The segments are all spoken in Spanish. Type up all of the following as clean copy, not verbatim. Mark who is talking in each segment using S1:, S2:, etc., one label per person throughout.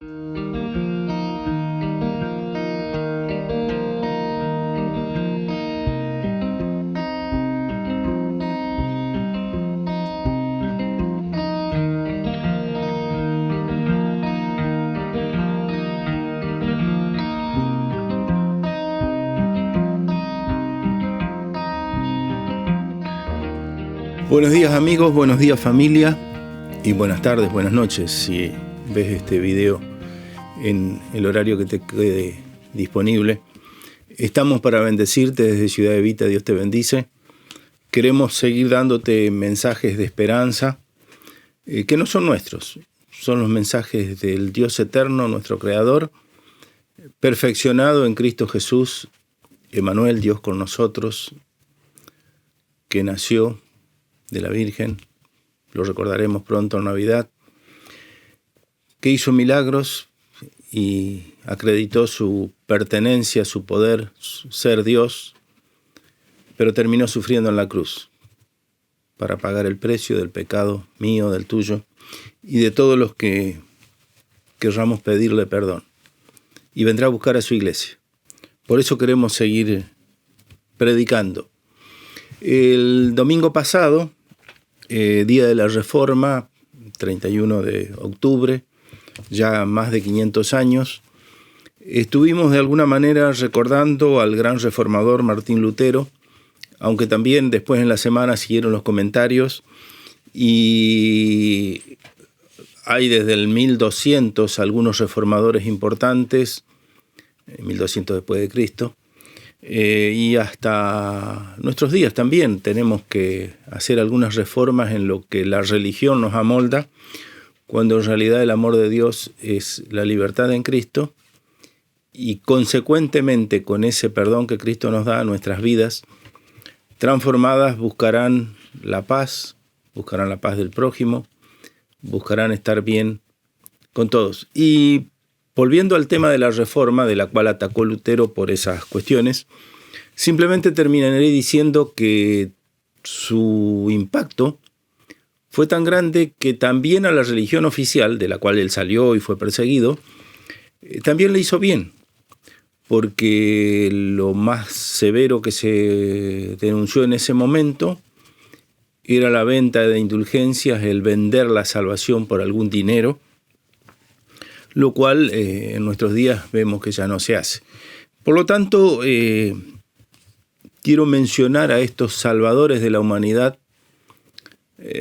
S1: Buenos días amigos, buenos días familia y buenas tardes, buenas noches si ves este video en el horario que te quede disponible. Estamos para bendecirte desde Ciudad Evita, Dios te bendice. Queremos seguir dándote mensajes de esperanza que no son nuestros, son los mensajes del Dios eterno, nuestro Creador, perfeccionado en Cristo Jesús, Emmanuel, Dios con nosotros, que nació de la Virgen, lo recordaremos pronto en Navidad, que hizo milagros y acreditó su pertenencia, su poder, su ser Dios, pero terminó sufriendo en la cruz para pagar el precio del pecado mío, del tuyo y de todos los que querramos pedirle perdón. Y vendrá a buscar a su iglesia. Por eso queremos seguir predicando. El domingo pasado, día de la Reforma, 31 de octubre, ya más de 500 años, estuvimos de alguna manera recordando al gran reformador Martín Lutero, aunque también después en la semana siguieron los comentarios y hay desde el 1200 algunos reformadores importantes, 1200 después de Cristo, y hasta nuestros días también tenemos que hacer algunas reformas en lo que la religión nos amolda, cuando en realidad el amor de Dios es la libertad en Cristo y consecuentemente con ese perdón que Cristo nos da a nuestras vidas transformadas buscarán la paz del prójimo, buscarán estar bien con todos. Y volviendo al tema de la reforma, de la cual atacó Lutero por esas cuestiones, simplemente terminaré diciendo que su impacto fue tan grande que también a la religión oficial, de la cual él salió y fue perseguido, también le hizo bien, porque lo más severo que se denunció en ese momento era la venta de indulgencias, el vender la salvación por algún dinero, lo cual en nuestros días vemos que ya no se hace. Por lo tanto, quiero mencionar a estos salvadores de la humanidad,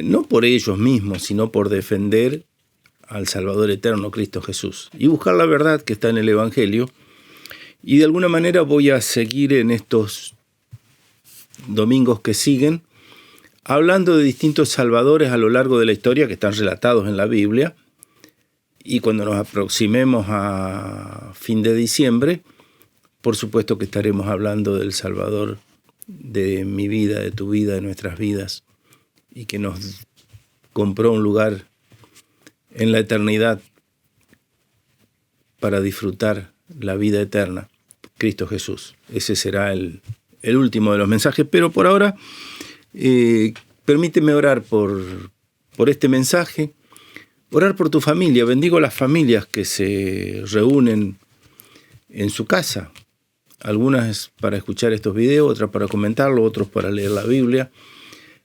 S1: no por ellos mismos, sino por defender al Salvador eterno, Cristo Jesús, y buscar la verdad que está en el Evangelio. Y de alguna manera voy a seguir en estos domingos que siguen, hablando de distintos salvadores a lo largo de la historia que están relatados en la Biblia. Y cuando nos aproximemos a fin de diciembre, por supuesto que estaremos hablando del Salvador de mi vida, de tu vida, de nuestras vidas, y que nos compró un lugar en la eternidad para disfrutar la vida eterna, Cristo Jesús. Ese será el último de los mensajes, pero por ahora permíteme orar por este mensaje. Orar por tu familia, bendigo las familias que se reúnen en su casa, algunas para escuchar estos videos, otras para comentarlo, otros para leer la Biblia,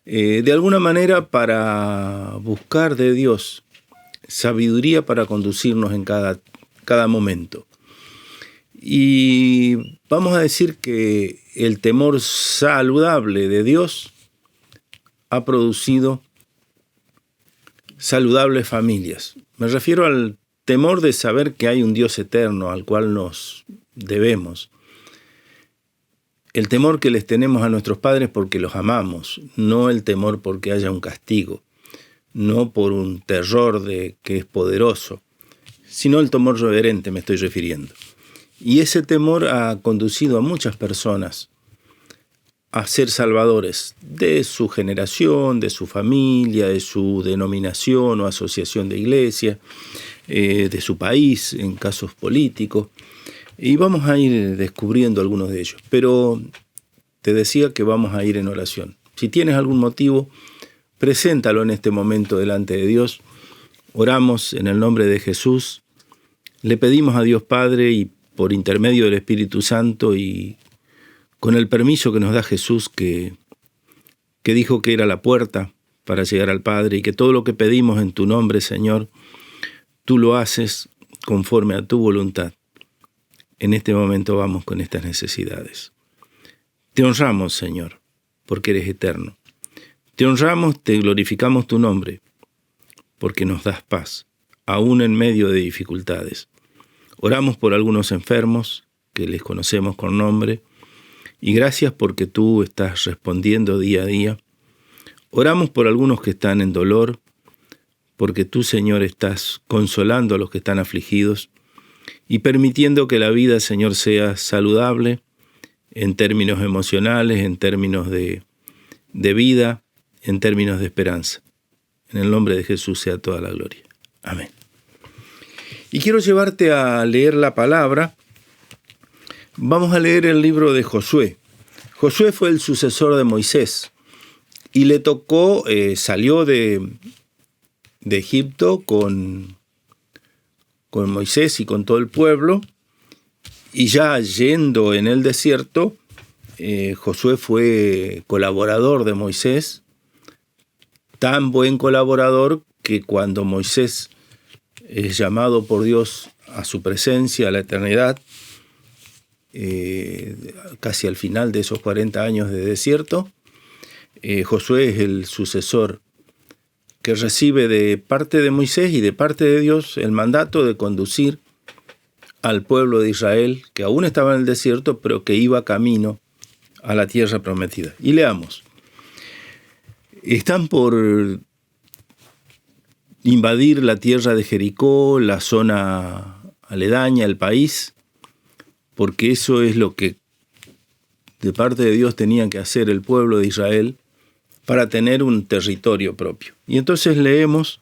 S1: de alguna manera para buscar de Dios sabiduría para conducirnos en cada momento. Y vamos a decir que el temor saludable de Dios ha producido saludables familias. Me refiero al temor de saber que hay un Dios eterno al cual nos debemos. El temor que les tenemos a nuestros padres porque los amamos, no el temor porque haya un castigo, no por un terror de que es poderoso, sino el temor reverente me estoy refiriendo. Y ese temor ha conducido a muchas personas a ser salvadores de su generación, de su familia, de su denominación o asociación de iglesia, de su país, en casos políticos. Y vamos a ir descubriendo algunos de ellos. Pero te decía que vamos a ir en oración. Si tienes algún motivo, preséntalo en este momento delante de Dios. Oramos en el nombre de Jesús. Le pedimos a Dios Padre y por intermedio del Espíritu Santo y con el permiso que nos da Jesús, que dijo que era la puerta para llegar al Padre y que todo lo que pedimos en tu nombre, Señor, tú lo haces conforme a tu voluntad. En este momento vamos con estas necesidades. Te honramos, Señor, porque eres eterno. Te honramos, te glorificamos tu nombre, porque nos das paz, aún en medio de dificultades. Oramos por algunos enfermos, que les conocemos con nombre, y gracias porque tú estás respondiendo día a día. Oramos por algunos que están en dolor, porque tú, Señor, estás consolando a los que están afligidos y permitiendo que la vida, Señor, sea saludable en términos emocionales, en términos de vida, en términos de esperanza. En el nombre de Jesús sea toda la gloria. Amén. Y quiero llevarte a leer la palabra. Vamos a leer el libro de Josué. Josué fue el sucesor de Moisés y le tocó, salió de Egipto con Moisés y con todo el pueblo, y ya yendo en el desierto, Josué fue colaborador de Moisés, tan buen colaborador que cuando Moisés es llamado por Dios a su presencia, a la eternidad, casi al final de esos 40 años de desierto, Josué es el sucesor que recibe de parte de Moisés y de parte de Dios el mandato de conducir al pueblo de Israel, que aún estaba en el desierto, pero que iba camino a la tierra prometida. Y leamos. Están por invadir la tierra de Jericó, la zona aledaña, el país, porque eso es lo que de parte de Dios tenían que hacer el pueblo de Israel para tener un territorio propio. Y entonces leemos: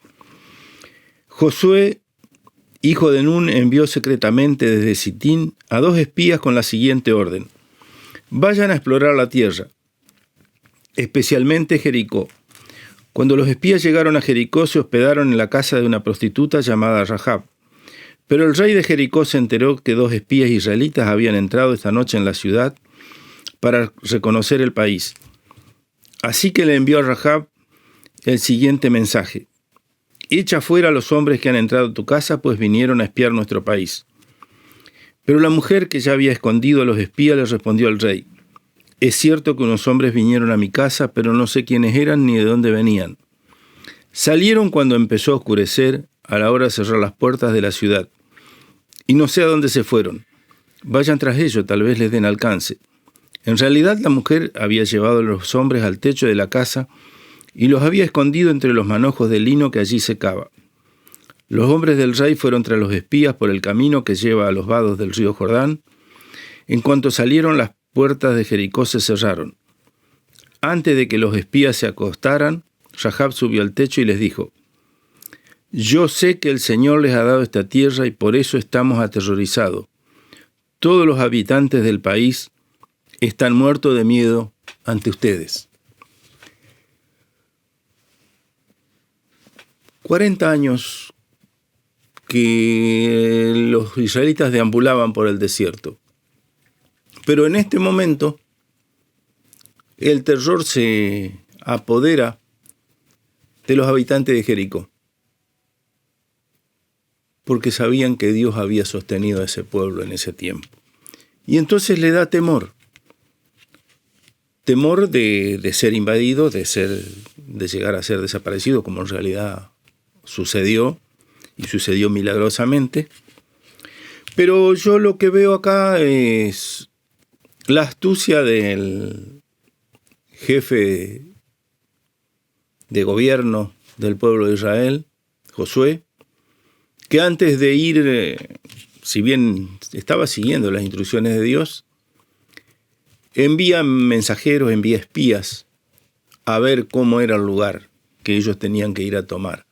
S1: Josué, hijo de Nun, envió secretamente desde Sitín a 2 espías con la siguiente orden: vayan a explorar la tierra, especialmente Jericó. Cuando los espías llegaron a Jericó, se hospedaron en la casa de una prostituta llamada Rahab. Pero el rey de Jericó se enteró que 2 espías israelitas habían entrado esta noche en la ciudad para reconocer el país. Así que le envió a Rahab el siguiente mensaje: echa fuera a los hombres que han entrado a tu casa, pues vinieron a espiar nuestro país. Pero la mujer que ya había escondido a los espías le respondió al rey: es cierto que unos hombres vinieron a mi casa, pero no sé quiénes eran ni de dónde venían. Salieron cuando empezó a oscurecer, a la hora de cerrar las puertas de la ciudad, y no sé a dónde se fueron. Vayan tras ellos, tal vez les den alcance. En realidad la mujer había llevado a los hombres al techo de la casa y los había escondido entre los manojos de lino que allí secaba. Los hombres del rey fueron tras los espías por el camino que lleva a los vados del río Jordán. En cuanto salieron, las puertas de Jericó se cerraron. Antes de que los espías se acostaran, Rahab subió al techo y les dijo: yo sé que el Señor les ha dado esta tierra y por eso estamos aterrorizados. Todos los habitantes del país están muertos de miedo ante ustedes. 40 años que los israelitas deambulaban por el desierto. Pero en este momento el terror se apodera de los habitantes de Jericó, porque sabían que Dios había sostenido a ese pueblo en ese tiempo. Y entonces le da temor. Temor de ser invadido, de llegar a ser desaparecido, como en realidad sucedió, y sucedió milagrosamente. Pero yo lo que veo acá es la astucia del jefe de gobierno del pueblo de Israel, Josué, que antes de ir, si bien estaba siguiendo las instrucciones de Dios, envía mensajeros, envía espías a ver cómo era el lugar que ellos tenían que ir a tomar.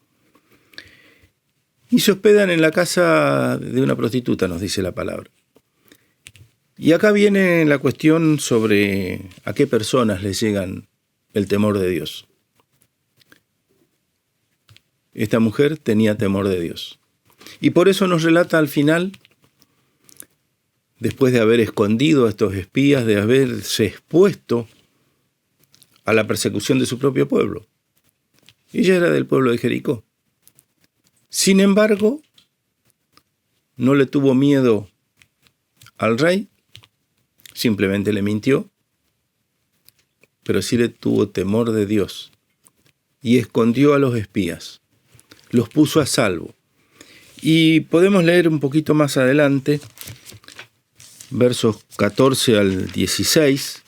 S1: Y se hospedan en la casa de una prostituta, nos dice la palabra. Y acá viene la cuestión sobre a qué personas les llegan el temor de Dios. Esta mujer tenía temor de Dios. Y por eso nos relata al final, después de haber escondido a estos espías, de haberse expuesto a la persecución de su propio pueblo. Ella era del pueblo de Jericó. Sin embargo, no le tuvo miedo al rey, simplemente le mintió, pero sí le tuvo temor de Dios y escondió a los espías, los puso a salvo. Y podemos leer un poquito más adelante, versos 14 al 16,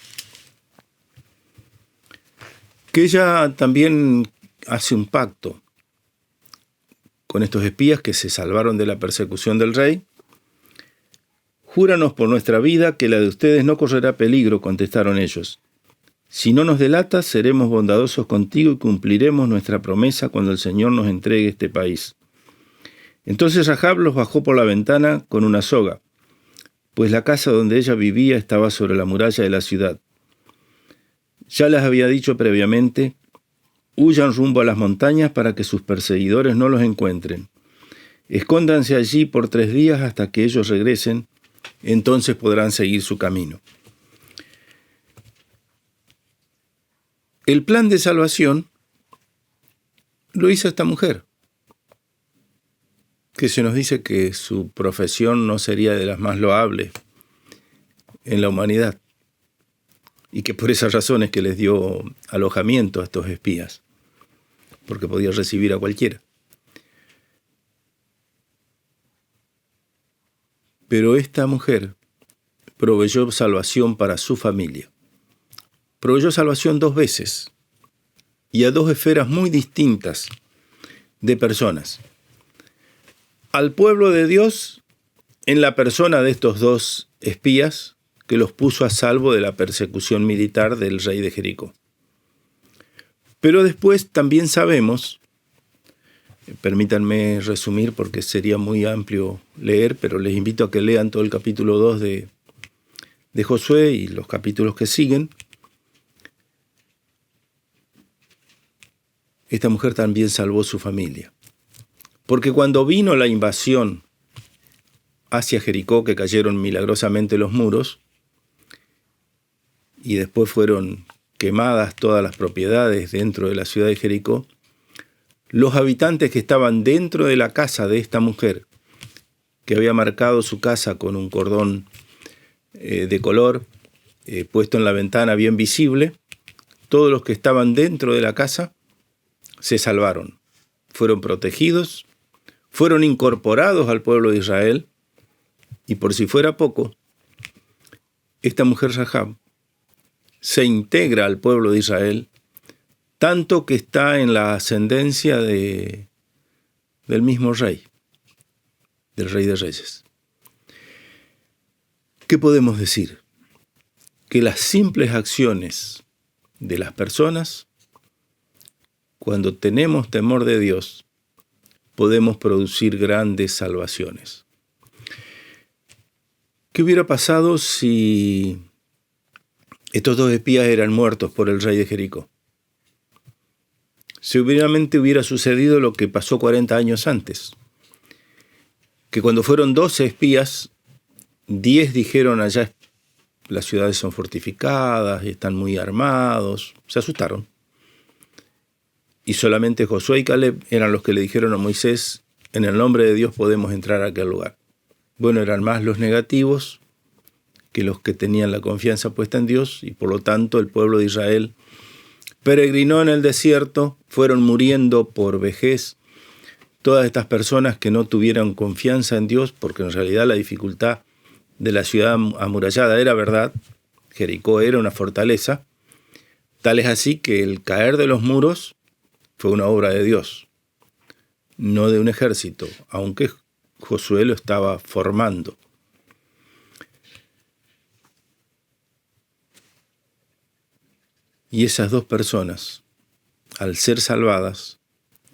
S1: que ella también hace un pacto con estos espías que se salvaron de la persecución del rey. «Júranos por nuestra vida que la de ustedes no correrá peligro», contestaron ellos. «Si no nos delatas, seremos bondadosos contigo y cumpliremos nuestra promesa cuando el Señor nos entregue este país». Entonces Rahab los bajó por la ventana con una soga, pues la casa donde ella vivía estaba sobre la muralla de la ciudad. Ya les había dicho previamente: «Huyan rumbo a las montañas para que sus perseguidores no los encuentren. Escóndanse allí por 3 días hasta que ellos regresen, entonces podrán seguir su camino». El plan de salvación lo hizo esta mujer, que se nos dice que su profesión no sería de las más loables en la humanidad, y que por esas razones que les dio alojamiento a estos espías, porque podía recibir a cualquiera. Pero esta mujer proveyó salvación para su familia. Proveyó salvación 2 veces, y a 2 esferas muy distintas de personas. Al pueblo de Dios, en la persona de estos 2 espías, que los puso a salvo de la persecución militar del rey de Jericó. Pero después también sabemos, permítanme resumir porque sería muy amplio leer, pero les invito a que lean todo el capítulo 2 de Josué y los capítulos que siguen. Esta mujer también salvó su familia. Porque cuando vino la invasión hacia Jericó, que cayeron milagrosamente los muros, y después fueron quemadas todas las propiedades dentro de la ciudad de Jericó, los habitantes que estaban dentro de la casa de esta mujer, que había marcado su casa con un cordón de color puesto en la ventana bien visible, todos los que estaban dentro de la casa se salvaron, fueron protegidos, fueron incorporados al pueblo de Israel, y por si fuera poco, esta mujer Rahab se integra al pueblo de Israel, tanto que está en la ascendencia del mismo rey, del Rey de Reyes. ¿Qué podemos decir? Que las simples acciones de las personas, cuando tenemos temor de Dios, podemos producir grandes salvaciones. ¿Qué hubiera pasado si estos 2 espías eran muertos por el rey de Jericó? Seguramente hubiera sucedido lo que pasó 40 años antes, que cuando fueron 12 espías, 10 dijeron: allá las ciudades son fortificadas y están muy armados, se asustaron. Y solamente Josué y Caleb eran los que le dijeron a Moisés: en el nombre de Dios podemos entrar a aquel lugar. Bueno, eran más los negativos que los que tenían la confianza puesta en Dios, y por lo tanto el pueblo de Israel peregrinó en el desierto, fueron muriendo por vejez todas estas personas que no tuvieran confianza en Dios, porque en realidad la dificultad de la ciudad amurallada era verdad, Jericó era una fortaleza, tal es así que el caer de los muros fue una obra de Dios, no de un ejército, aunque Josué lo estaba formando. Y esas 2 personas, al ser salvadas,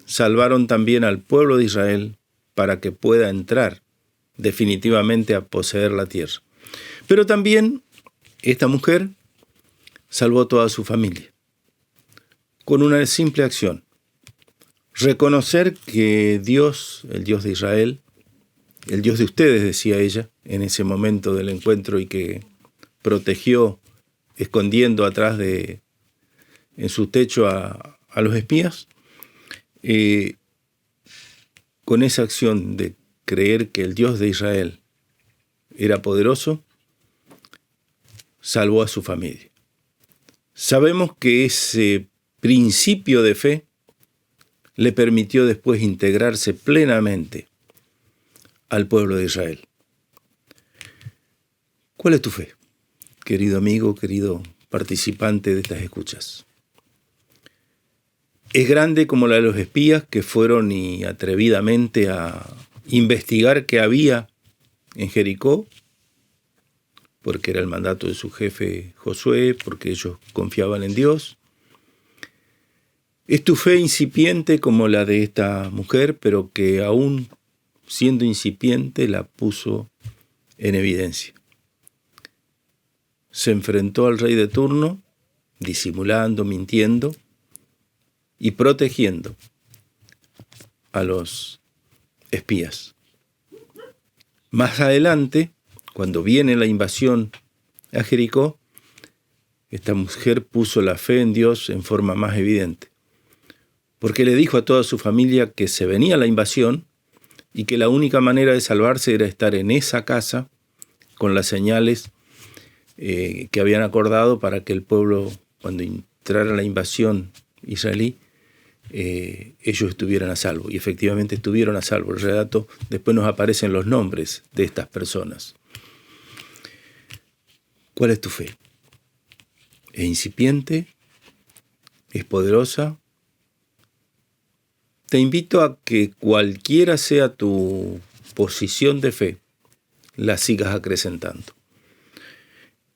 S1: salvaron también al pueblo de Israel para que pueda entrar definitivamente a poseer la tierra. Pero también esta mujer salvó a toda su familia con una simple acción: reconocer que Dios, el Dios de Israel, el Dios de ustedes, decía ella, en ese momento del encuentro, y que protegió, escondiendo atrás en su techo a los espías, con esa acción de creer que el Dios de Israel era poderoso, salvó a su familia. Sabemos que ese principio de fe le permitió después integrarse plenamente al pueblo de Israel. ¿Cuál es tu fe, querido amigo, querido participante de estas escuchas? ¿Es grande como la de los espías que fueron y atrevidamente a investigar qué había en Jericó? Porque era el mandato de su jefe Josué, porque ellos confiaban en Dios. ¿Es tu fe incipiente como la de esta mujer, pero que aún siendo incipiente la puso en evidencia? Se enfrentó al rey de turno, disimulando, mintiendo y protegiendo a los espías. Más adelante, cuando viene la invasión a Jericó, esta mujer puso la fe en Dios en forma más evidente, porque le dijo a toda su familia que se venía la invasión y que la única manera de salvarse era estar en esa casa con las señales que habían acordado para que el pueblo, cuando entrara la invasión israelí, ellos estuvieran a salvo. Y efectivamente estuvieron a salvo. El relato, después nos aparecen los nombres de estas personas. ¿Cuál es tu fe? ¿Es incipiente? ¿Es poderosa? Te invito a que cualquiera sea tu posición de fe, la sigas acrecentando.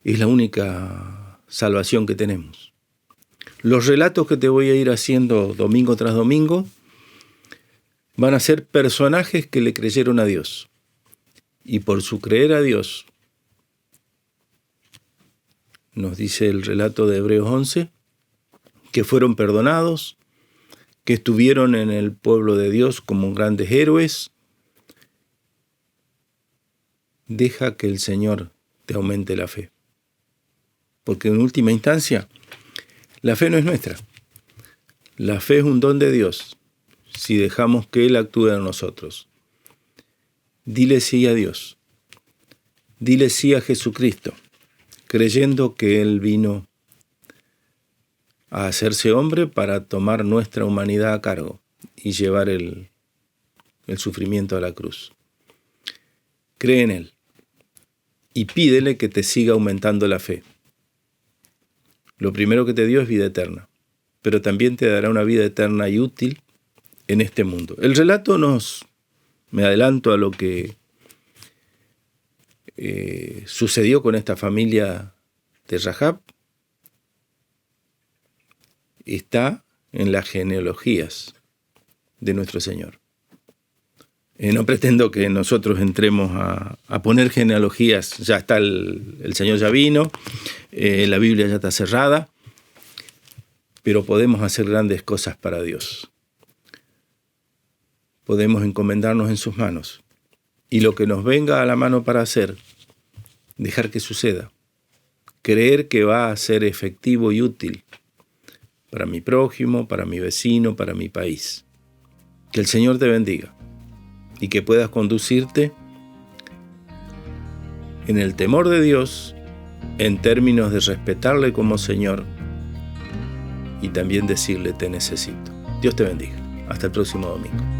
S1: Es la única salvación que tenemos. Los relatos que te voy a ir haciendo domingo tras domingo van a ser personajes que le creyeron a Dios. Y por su creer a Dios, nos dice el relato de Hebreos 11, que fueron perdonados, que estuvieron en el pueblo de Dios como grandes héroes. Deja que el Señor te aumente la fe. Porque en última instancia, la fe no es nuestra. La fe es un don de Dios, si dejamos que Él actúe en nosotros. Dile sí a Dios. Dile sí a Jesucristo, creyendo que Él vino a hacerse hombre para tomar nuestra humanidad a cargo y llevar el sufrimiento a la cruz. Cree en Él y pídele que te siga aumentando la fe. Lo primero que te dio es vida eterna, pero también te dará una vida eterna y útil en este mundo. El relato me adelanto a lo que sucedió con esta familia de Rahab, está en las genealogías de nuestro Señor. No pretendo que nosotros entremos a poner genealogías, ya está el Señor ya vino, la Biblia ya está cerrada, pero podemos hacer grandes cosas para Dios. Podemos encomendarnos en sus manos y lo que nos venga a la mano para hacer, dejar que suceda, creer que va a ser efectivo y útil para mi prójimo, para mi vecino, para mi país. Que el Señor te bendiga y que puedas conducirte en el temor de Dios, en términos de respetarle como Señor y también decirle te necesito. Dios te bendiga. Hasta el próximo domingo.